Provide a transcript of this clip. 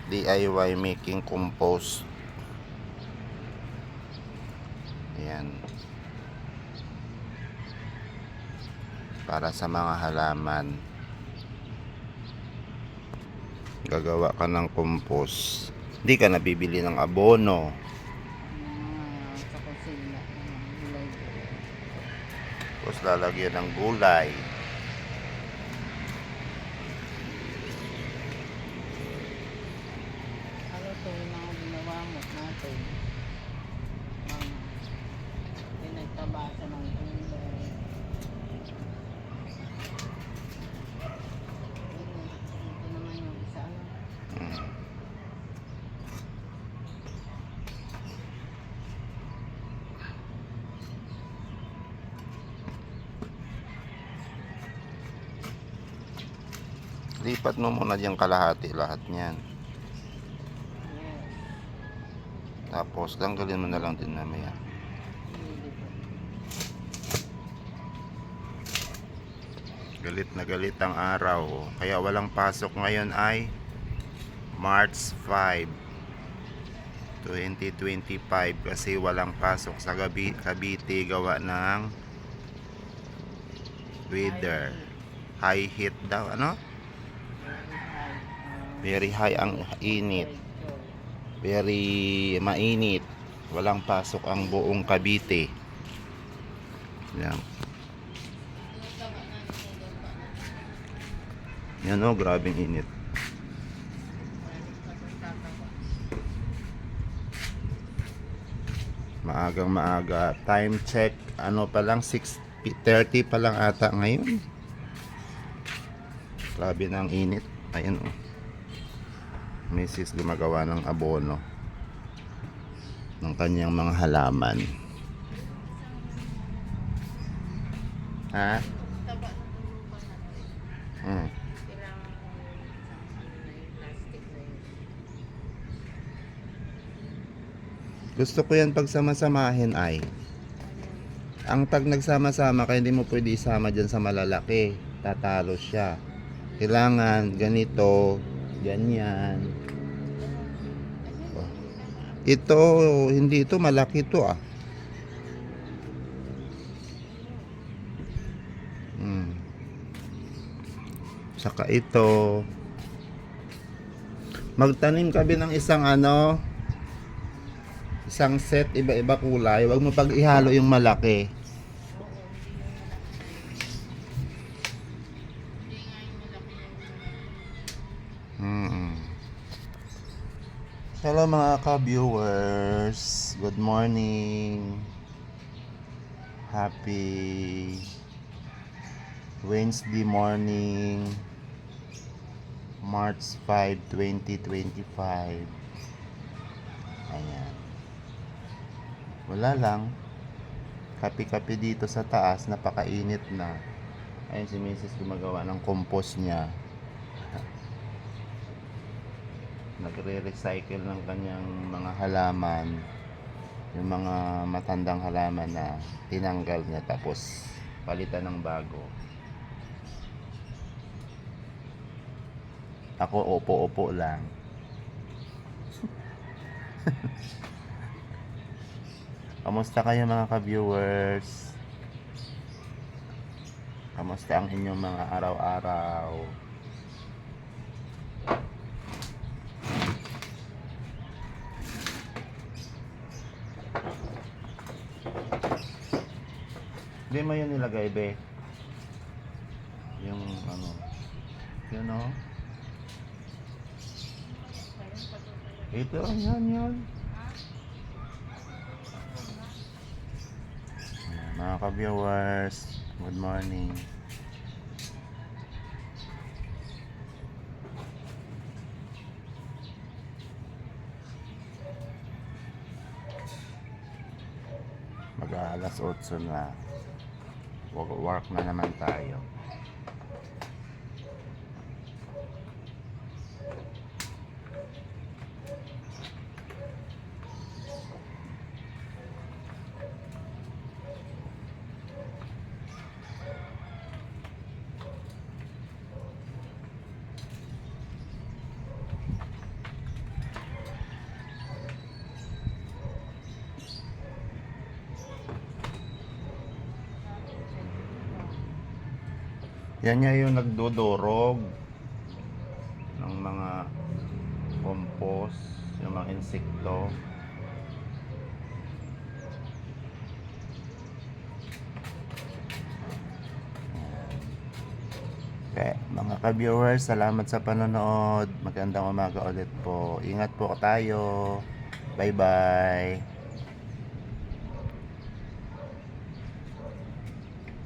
DIY making compost. Ayan. Para sa mga halaman. Gagawa ka ng compost. Hindi ka nabibili ng abono. Sa kusina. Gulay. Tapos lalagyan ng gulay. Ano to yung mga ginawamot natin? Mga pinagtabasa ng gulay. Ito naman yung isa. Lipat mo muna dyan kalahati lahat niyan. Yes. Tapos tanggalin mo na lang din mamaya. Galit na galit ang araw. Kaya walang pasok ngayon ay March 5, 2025 kasi walang pasok sa Cavite gawa ng weather. High heat daw, ano? Very high ang init. Very mainit. Walang pasok ang buong Cavite. Yan. Yan o, grabing init. Maagang maaga. Time check, ano pa lang, 6:30 pa lang ata ngayon. Grabe na ang init. Ayun o. Mrs. gumagawa ng abono ng kanyang mga halaman. Ha? Gusto ko yan pagsama-samahin ay. Ang tag nagsama-sama kaya hindi mo pwede isama dyan sa malalaki. Tatalo siya. Kailangan ganito, ganyan. Ito, hindi ito, malaki ito ah. Saka ito. Magtanim ka ng isang ano, isang set, iba-iba kulay. Huwag mo pag ihalo yung malaki. Hello mga ka-viewers. Good morning. Happy Wednesday morning. March 5, 2025. Ayan. Wala lang. Kapi-kapi dito sa taas. Napakainit na. Ayun si Mrs. gumagawa ng compost niya. Nagre-recycle ng kanyang mga halaman, yung mga matandang halaman na tinanggal niya tapos palitan ng bago. Ako opo-opo lang. Kamusta kayo mga ka-viewers? Kamusta ang inyong mga araw-araw? Hindi mo yun nilagay, be? Yung ano, yun o. Ito, yan. Mga ka-viewers, good morning. Mag-aalas 8 na. Work na naman tayo. Yan nga yung nagdudurog ng mga compost, yung mga insekto. Okay, mga ka-viewers, salamat sa panonood. Magandang umaga ulit po. Ingat po tayo. Bye-bye.